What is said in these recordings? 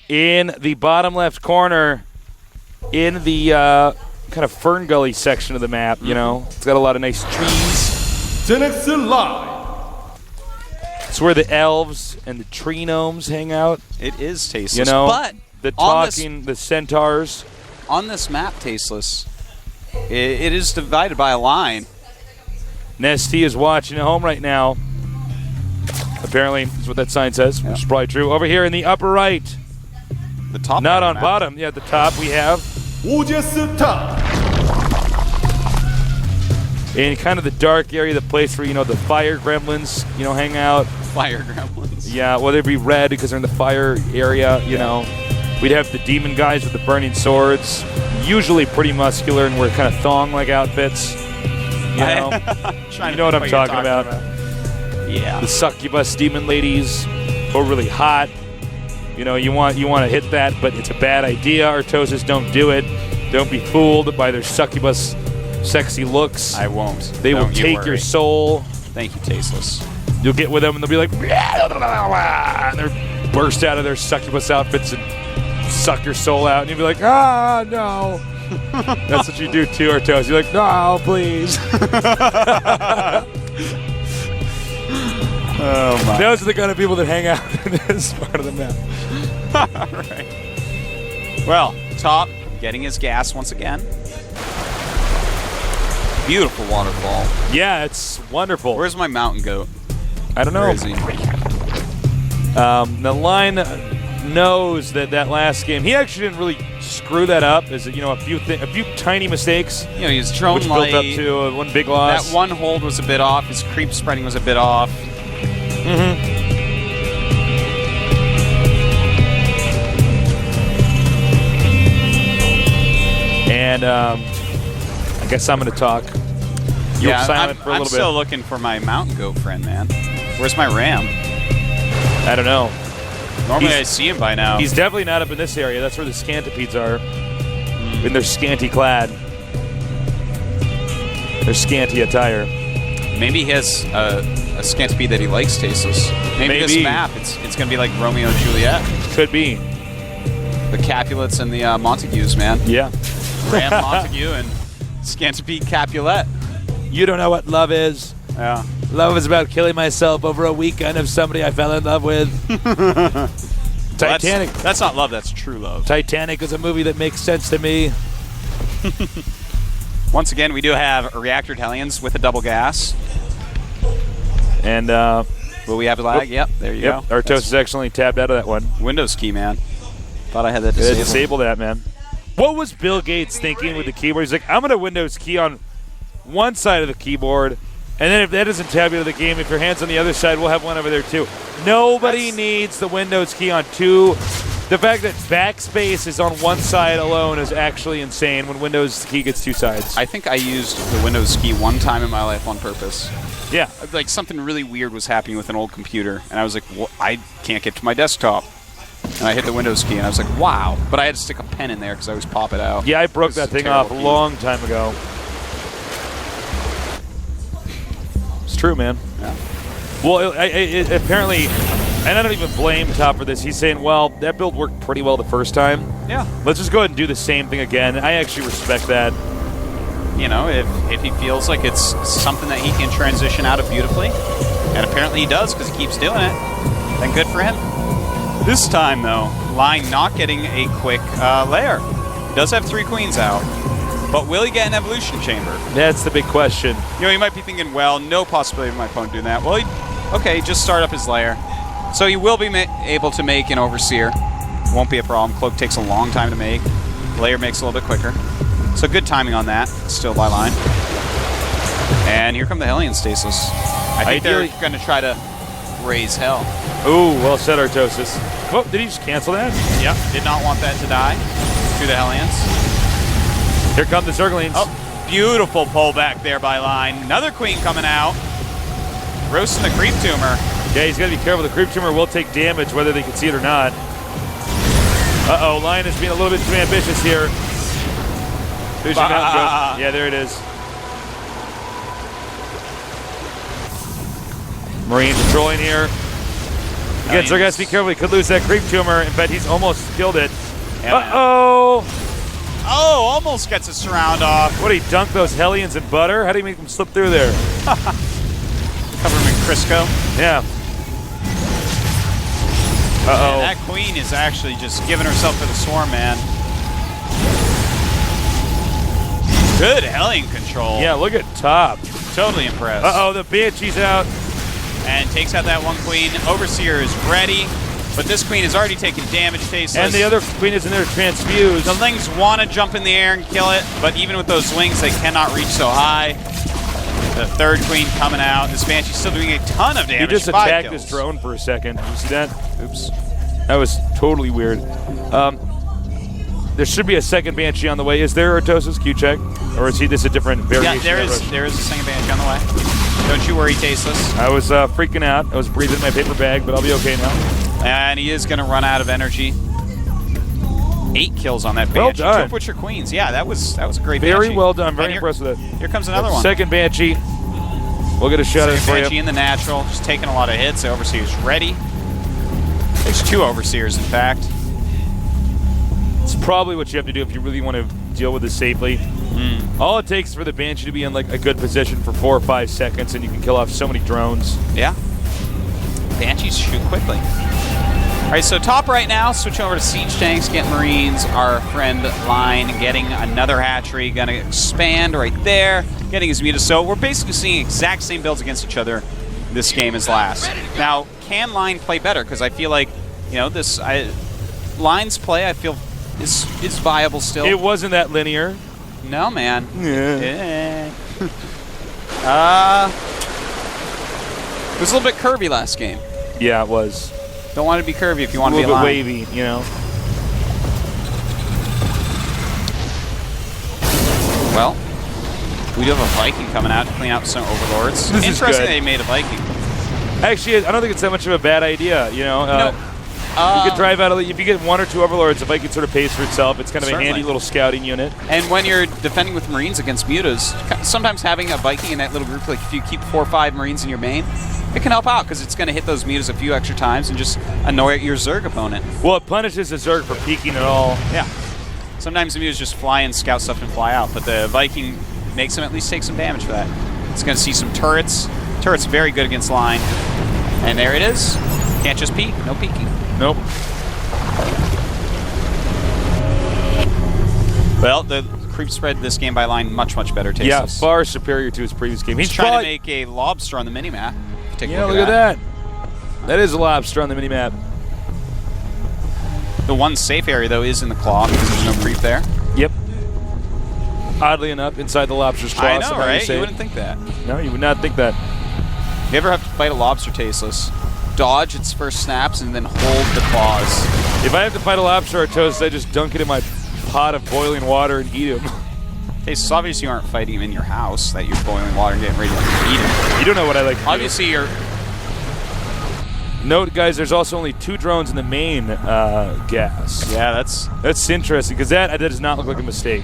in the bottom left corner in the kind of Fern Gully section of the map, you know. It's got a lot of nice trees. It's where the elves and the tree gnomes hang out. It is Tasteless. You know, but the centaurs. On this map, Tasteless, it is divided by a line. Nesty is watching at home right now. Apparently, that's what that sign says, which is probably true. Over here in the upper right. The top. Not on bottom. Yeah, at the top we have. In kind of the dark area, the place where, you know, the fire gremlins, you know, hang out. Fire gremlins. Yeah, well, they'd be red because they're in the fire area, you know. We'd have the demon guys with the burning swords, usually pretty muscular and wear kind of thong-like outfits. You know, you know what I'm talking about. Yeah. The succubus demon ladies who are really hot. You know, you want to hit that, but it's a bad idea. Artosis, don't do it. Don't be fooled by their succubus sexy looks. I won't. They will take your soul. Thank you, Tasteless. You'll get with them and they'll be like, and they'll burst out of their succubus outfits and suck your soul out, and you'll be like, ah, no. That's what you do too, Artosis. You're like, no, please. Oh my. Those are the kind of people that hang out in this part of the map. All right. Well, Top getting his gas once again. Beautiful waterfall. Yeah, it's wonderful. Where's my mountain goat? I don't know. Where is he? The line knows that last game, he actually didn't really screw that up. Is, you know, a few tiny mistakes. You know, his drone which light, built up to one big loss. That one hold was a bit off. His creep spreading was a bit off. And I guess I'm going to talk. You were silent for a little bit. I'm still looking for my mountain goat friend, man. Where's my ram? I don't know. Normally I see him by now. He's definitely not up in this area. That's where the scantipedes are. In their scanty clad. Their scanty attire. Maybe he has a scantipede that he likes, Tasteless. Maybe this map, it's going to be like Romeo and Juliet. Could be. The Capulets and the Montagues, man. Yeah. Ram Montague and Scantipede Capulet. You don't know what love is. Yeah. Love is about killing myself over a weekend of somebody I fell in love with. Titanic. That's not love, that's true love. Titanic is a movie that makes sense to me. Once again, we do have reactored Hellions with a double gas. And, will we have a lag? Yep, there you go. Artosis is actually tabbed out of that one. Windows key, man. Thought I had that disabled. Disable that, man. What was Bill Gates thinking with the keyboard? He's like, I'm going to Windows key on one side of the keyboard, and then if that doesn't tab you to the game, if your hand's on the other side, we'll have one over there too. Nobody needs the Windows key on two. The fact that backspace is on one side alone is actually insane when Windows key gets two sides. I think I used the Windows key one time in my life on purpose. Yeah. Like something really weird was happening with an old computer, and I was like, well, I can't get to my desktop. And I hit the Windows key, and I was like, wow. But I had to stick a pen in there because I always pop it out. Yeah, I broke that thing off a long time ago. It's true, man. Yeah. Well, it apparently, and I don't even blame Top for this. He's saying, well, that build worked pretty well the first time. Yeah. Let's just go ahead and do the same thing again. I actually respect that. You know, if he feels like it's something that he can transition out of beautifully, and apparently he does because he keeps doing it, then good for him. This time, though, Line not getting a quick lair. He does have 3 queens out, but will he get an evolution chamber? That's the big question. You know, you might be thinking, well, no possibility of my opponent doing that. Well, okay, just start up his lair. So he will be able to make an Overseer. Won't be a problem. Cloak takes a long time to make. Lair makes a little bit quicker. So good timing on that, still by Line. And here come the Hellion Stasis. I think they're going to try to raise hell. Ooh, well said, Artosis. Oh, did he just cancel that? Yep, did not want that to die to the Hellions. Here come the Zerglings. Oh, beautiful pullback there by Line. Another queen coming out. Roasting the Creep Tumor. Yeah, he's got to be careful. The Creep Tumor will take damage whether they can see it or not. Uh-oh, Line is being a little bit too ambitious here. Yeah, there it is. Marine patrolling here. Again, Zargas, be careful. He could lose that creep tumor. In fact, he's almost killed it. Yeah, Uh-oh. Oh, almost gets a surround off. What, he dunked those Hellions in butter? How do you make them slip through there? Cover him in Crisco. Yeah. Man, that queen is actually just giving herself to the swarm, man. Good Hellion control. Yeah, look at top. Totally impressed. Uh-oh, the Banshee's out. And takes out that one queen. Overseer is ready, but this queen has already taken damage, Tasteless. And the other queen is in there transfused. The Lings want to jump in the air and kill it, but even with those wings, they cannot reach so high. The third queen coming out. This Banshee's still doing a ton of damage. He just 5 attacked kills. this drone for a second. Did you see that? Oops. That was totally weird. There should be a second Banshee on the way. Is there, Ortosis? Q check? Or is this a different variation? Yeah, there is a second Banshee on the way. Don't you worry, Tasteless. I was freaking out. I was breathing in my paper bag, but I'll be okay now. And he is going to run out of energy. 8 kills on that Banshee. Well done. 2 Butcher Queens. Yeah, that was a great Very Banshee. well done. Very And impressed with it. Here comes another one. Second Banshee. We'll get a shot at it Second for Banshee you. in the natural. Just taking a lot of hits. The Overseer's ready. There's 2 Overseers, in fact. It's probably what you have to do if you really want to deal with this safely. All it takes for the Banshee to be in like a good position for 4 or 5 seconds, and you can kill off so many drones. Yeah. Banshees shoot quickly. All right, so top right now, switching over to Siege Tanks, getting Marines. Our friend Line getting another hatchery, going to expand right there, getting his Muta. So we're basically seeing exact same builds against each other this game as last. Now, can Line play better? Because I feel like, you know, Line's play, I feel, is viable still. It wasn't that linear. No, man. Yeah. It was a little bit curvy last game. Yeah, it was. Don't want to be curvy if you want A to be little a bit line. wavy, you know. Well, we do have a Viking coming out to clean out some Overlords. This is Interesting good. they made a Viking. Actually, I don't think it's that much of a bad idea, you know. No. You could drive out, if you get 1 or 2 Overlords, the Viking sort of pays for itself. It's kind of Certainly. a handy little scouting unit. And when you're defending with Marines against Mutas, sometimes having a Viking in that little group, like if you keep 4 or 5 Marines in your main, it can help out because it's going to hit those Mutas a few extra times and just annoy your Zerg opponent. Well, it punishes the Zerg for peeking at all. Yeah. Sometimes the Mutas just fly in, scout stuff, and fly out, but the Viking makes them at least take some damage for that. It's going to see some turrets. Turrets very good against line. And there it is. Can't just peek. No peeking. Nope. Well, the creep spread this game by line much, much better. Tasteless. Yeah, far superior to his previous game. He's trying to make a lobster on the minimap. Take a Yeah, look look at that. That is a lobster on the minimap. The one safe area, though, is in the claw because there's no creep there. Yep. Oddly enough, inside the lobster's claw. I know, somehow right? say You it. wouldn't think that. No, you would not think that. You ever have to fight a lobster, Tasteless? Dodge its first snaps and then hold the claws. If I have to fight a lobster or toast, I just dunk it in my pot of boiling water and eat him. Tasteless, obviously you aren't fighting him in your house, that you're boiling water and getting ready to eat him. You don't know what I like to do. Obviously you're... Note, guys, there's also only 2 drones in the main gas. Yeah, that's... interesting, because that does not look like a mistake.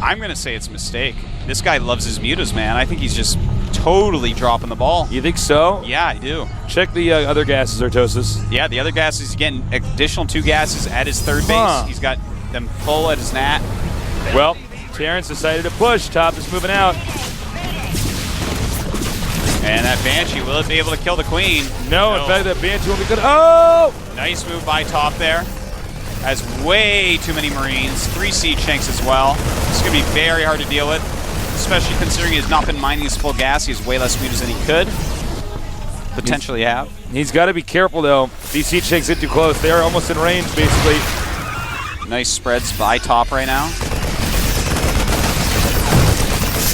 I'm going to say it's a mistake. This guy loves his mutas, man. I think he's just totally dropping the ball. You think so? Yeah, I do. Check the other gases, Ortosis. Yeah, the other gases, he's getting additional 2 gases at his third base. He's got them full at his nat. Well, Terrence decided to push. Top is moving out. And that Banshee, will it be able to kill the Queen? No, in fact, that Banshee won't be good. Oh! Nice move by Top there. Has way too many Marines. 3 Siege Tanks as well. This is going to be very hard to deal with, especially considering he has not been mining his full gas. He has way less mutas than he could potentially have. He's got to be careful, though. These Siege Tanks get too close. They are almost in range, basically. Nice spreads by Top right now.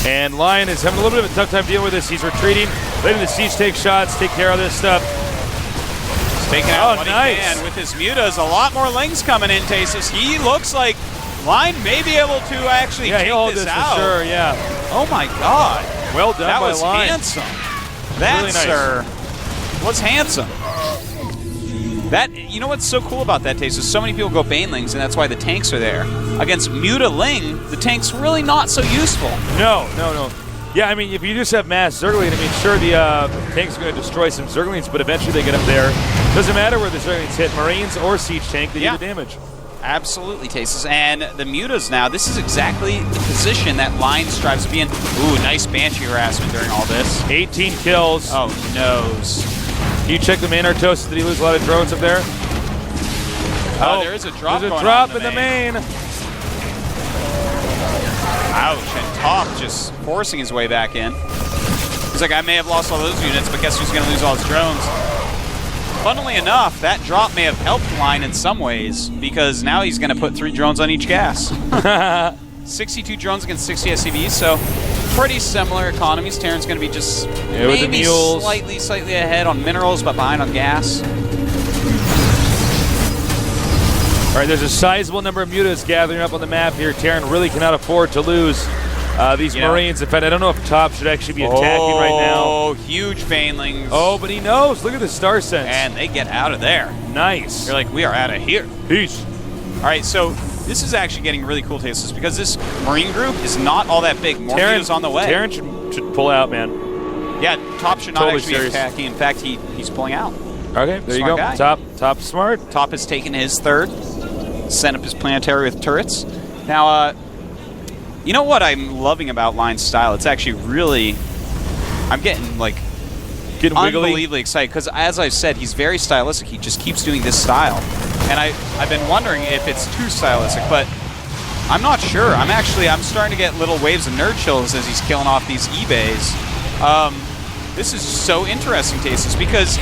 And Lion is having a little bit of a tough time dealing with this. He's retreating, letting the Siege Tank shots take care of this stuff. He's taking out what he can with his mutas. A lot more Lings coming in, Tasteless. He looks like Line may be able to actually take he'll hold this this out. for sure, yeah. Oh my God. Well done That by was Line. handsome. That, Really nice. sir, was handsome. That, you know what's so cool about that, Taste, is so many people go Banelings, and that's why the tanks are there. Against Muta Ling, the tank's really not so useful. No, no, no. Yeah, I mean, if you just have mass Zergling, I mean, sure, the tank's going to destroy some Zerglings, but eventually they get up there. Doesn't matter where the Zerglings hit, Marines or Siege Tank, they do the damage. Absolutely, Tasteless. And the Mutas now, this is exactly the position that Line strives to be in. Ooh, nice Banshee harassment during all this. 18 kills. Oh, noes. Can you check the main Artosis? Did he lose a lot of drones up there? Oh, there is a drop There's a going drop on in the main. Ouch, and Top just forcing his way back in. He's like, I may have lost all those units, but guess who's going to lose all his drones? Funnily enough, that drop may have helped Line in some ways, because now he's going to put 3 drones on each gas. 62 drones against 60 SCVs, so pretty similar economies. Terran's going to be just maybe slightly ahead on minerals, but behind on gas. All right, there's a sizable number of mutas gathering up on the map here. Terran really cannot afford to lose these Marines. In fact, I don't know if Top should actually be attacking right now. Oh, huge Banelings. Oh, but he knows. Look at the Star Sense. And they get out of there. Nice. You're like, we are out of here. Peace. All right, so this is actually getting really cool, Tasteless, because this Marine group is not all that big. More mutas on the way. Terran should pull out, man. Yeah, Top should not Totally actually be attacking. In fact, he's pulling out. Okay, there you go. Guy. Top smart. Top has taken his third. Sent up his planetary with turrets. Now, you know what I'm loving about Line's style? It's actually really, I'm getting like unbelievably excited because, as I've said, he's very stylistic. He just keeps doing this style, and I've been wondering if it's too stylistic, but I'm not sure. I'm starting to get little waves of nerd chills as he's killing off these eBays. This is so interesting, Tasteless, because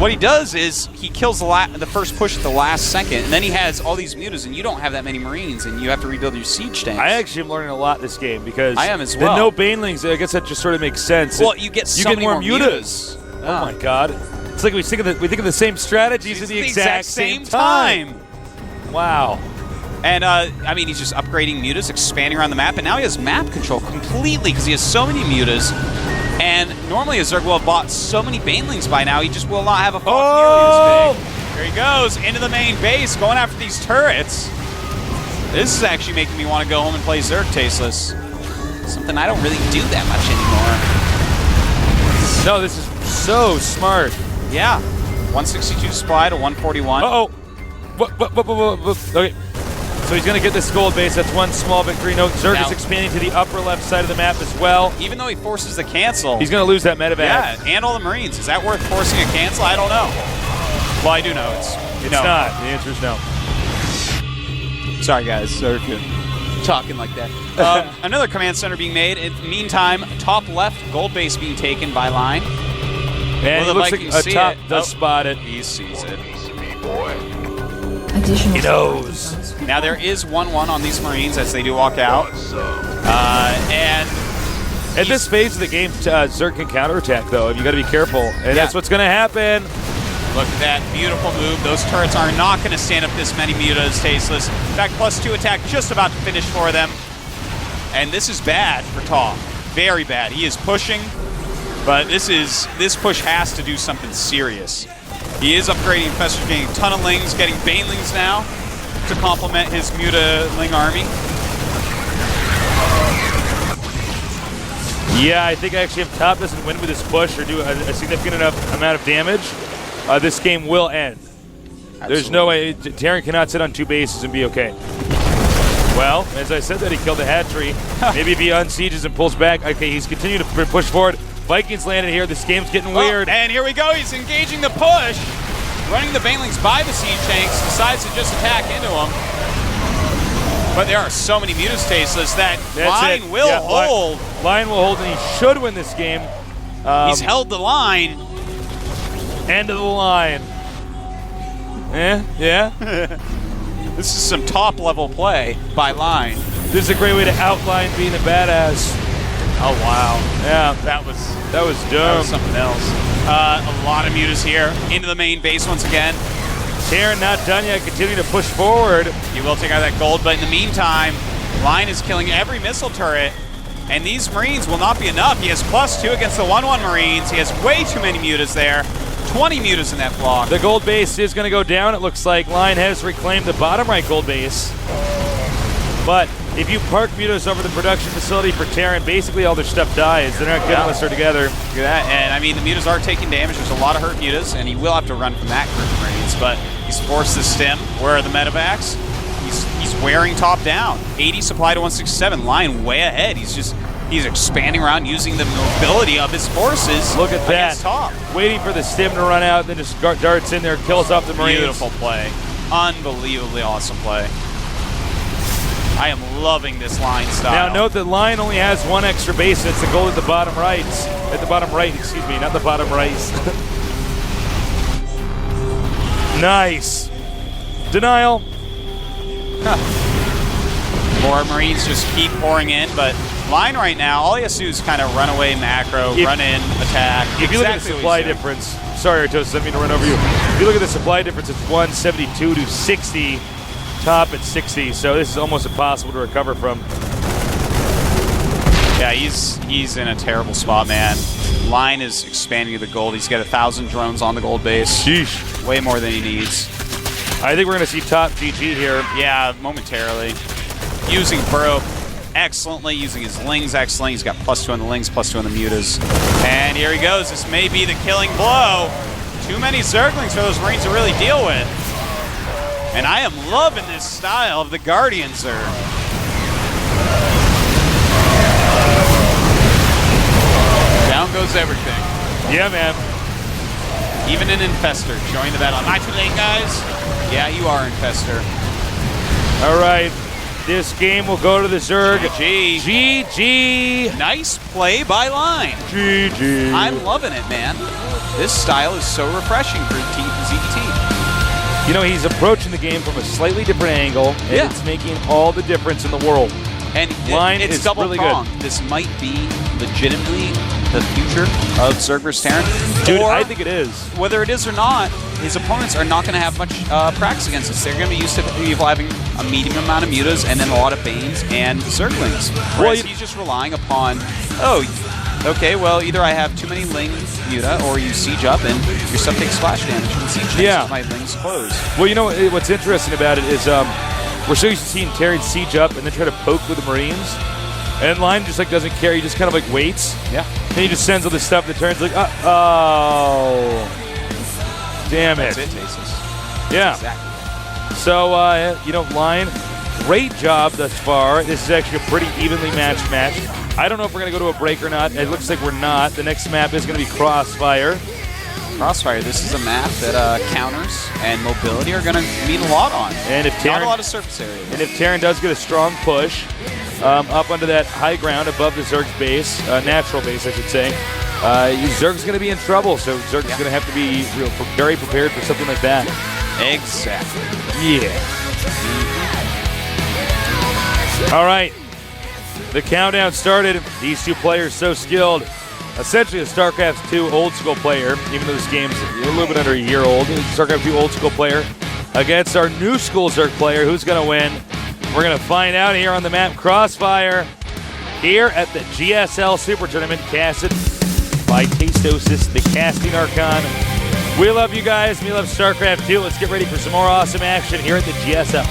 what he does is he kills the first push at the last second, and then he has all these mutas, and you don't have that many Marines, and you have to rebuild your siege tanks. I actually am learning a lot this game because I am as well. The no Banelings, I guess that just sort of makes sense. Well, you get so many more mutas. Oh my god! It's like we think of the same strategies at the exact same time. Wow. And, I mean, he's just upgrading mutas, expanding around the map, and now he has map control completely because he has so many mutas. And normally a Zerg will have bought so many Banelings by now, he just will not have a fault nearly this big. There he goes, into the main base, going after these turrets. This is actually making me want to go home and play Zerg, Tasteless. Something I don't really do that much anymore. No, this is so smart. Yeah. 162 supply to 141. Uh-oh. Okay. So he's going to get this gold base. That's one small victory. Note, Zerg is expanding to the upper left side of the map as well. Even though he forces the cancel. He's going to lose that medevac. Yeah, and all the Marines. Is that worth forcing a cancel? I don't know. Well, I do know. It's not. The answer is no. Sorry, guys. Sorry for talking like that. Another command center being made. In the meantime, top left, gold base being taken by Line. And it looks like a Top does spot it. He sees it. He knows. Now there is 1-1 on these Marines as they do walk out. And at this phase of the game, Zerg can counterattack, though. You got to be careful. And that's what's going to happen. Look at that beautiful move. Those turrets are not going to stand up this many mutas, Tasteless. In fact, +2 attack just about to finish for them. And this is bad for Top. Very bad. He is pushing, but this push has to do something serious. He is upgrading Infestors, getting Tunnelings, getting Banelings now to complement his Mutaling army. Yeah, I think actually if Top doesn't win with this push or do a significant enough amount of damage, this game will end. Absolutely. There's no way. Terran cannot sit on 2 bases and be okay. Well, as I said that he killed the hatchery. Maybe if he unsieges and pulls back. Okay, he's continuing to push forward. Vikings landed here. This game's getting weird. And here we go. He's engaging the push. Running the Banelings by the siege tanks. Decides to just attack into them. But there are so many mutas, Tasteless, that Line will hold. Line will hold, and he should win this game. He's held the line. End of the line. Yeah. This is some top-level play by Line. This is a great way to outline being a badass. Oh, wow. Yeah. That was dumb. That was something else. A lot of mutas here. Into the main base once again. Terran not done yet, continuing to push forward. He will take out that gold, but in the meantime, Line is killing every missile turret, and these Marines will not be enough. He has +2 against the 1-1 Marines. He has way too many mutas there. 20 mutas in that block. The gold base is going to go down, it looks like. Line has reclaimed the bottom right gold base. But if you park Mutas over the production facility for Terran, basically all their stuff dies. They're not good unless they're together. Look at that. And I mean, the Mutas are taking damage. There's a lot of hurt Mutas, and he will have to run from that group of Marines. But he's forced the stim. Where are the medevacs? He's wearing top down. 80 supply to 167. Line way ahead. He's expanding around using the mobility of his forces. Look at that. Top. Waiting for the stim to run out, then just darts in there, kills off the Marines. Beautiful play. Unbelievably awesome play. I am loving this line style. Now note that line only has one extra base, and it's the goal at the bottom right. At the bottom right, excuse me, not the bottom right. Nice. Denial. More Marines just keep pouring in, but line right now, all he has to do is kind of run away macro, run in, attack. If you look at the supply difference, sorry, Artos, I didn't mean to run over you. If you look at the supply difference, it's 172 to 60, top at 60, so this is almost impossible to recover from. Yeah, he's in a terrible spot, man. Line is expanding to the gold. He's got 1,000 drones on the gold base. Sheesh. Way more than he needs. I think we're going to see top GG here. Yeah, momentarily. Using Burrow excellently, using his lings excellently. He's got +2 on the lings, +2 on the mutas. And here he goes. This may be the killing blow. Too many Zerglings for those Marines to really deal with. And I am loving this style of the Guardian Zerg. Down goes everything. Yeah, man. Even an Infestor. Join the battle. Am I too late, guys? Yeah, you are, Infestor. All right. This game will go to the Zerg. GG. GG. Nice play by Line. GG. I'm loving it, man. This style is so refreshing for ZDT. You know, he's approaching the game from a slightly different angle, and it's making all the difference in the world. And Line it's is double really pronged. good. This might be legitimately the future of Zerg vs. Terran. Dude, or, I think it is. Whether it is or not, his opponents are not going to have much prax against us. They're going to be used to people having a medium amount of mutas and then a lot of Banes and Zerglings. Whereas he's just relying upon, okay, well, either I have too many Ling muta or you siege up and your stuff takes splash damage from siege next my Lings close. Well, you know what's interesting about it is we're so used to seeing Terran siege up and then try to poke with the Marines. And Line just doesn't care. He just kind of waits. Yeah. And he just sends all this stuff that turns oh. Damn it. That's it, Tasis. Yeah. Exactly. So, Line, great job thus far. This is actually a pretty evenly matched match. I don't know if we're going to go to a break or not. It looks like we're not. The next map is going to be Crossfire. Crossfire, this is a map that counters and mobility are going to mean a lot on. And if Terran, not a lot of surface area. And if Terran does get a strong push up onto that high ground above the Zerg's base, natural base, I should say, Zerg's going to be in trouble. So Zerg's going to have to be very prepared for something like that. Exactly. Yeah. All right. The countdown started. These two players so skilled. Essentially a Starcraft 2 old school player, even though this game's a little bit under a year old. Starcraft 2 old school player against our new school Zerg player. Who's going to win? We're going to find out here on the map Crossfire here at the GSL Super Tournament, casted by Tastosis, the casting Archon. We love you guys. We love Starcraft 2. Let's get ready for some more awesome action here at the GSL.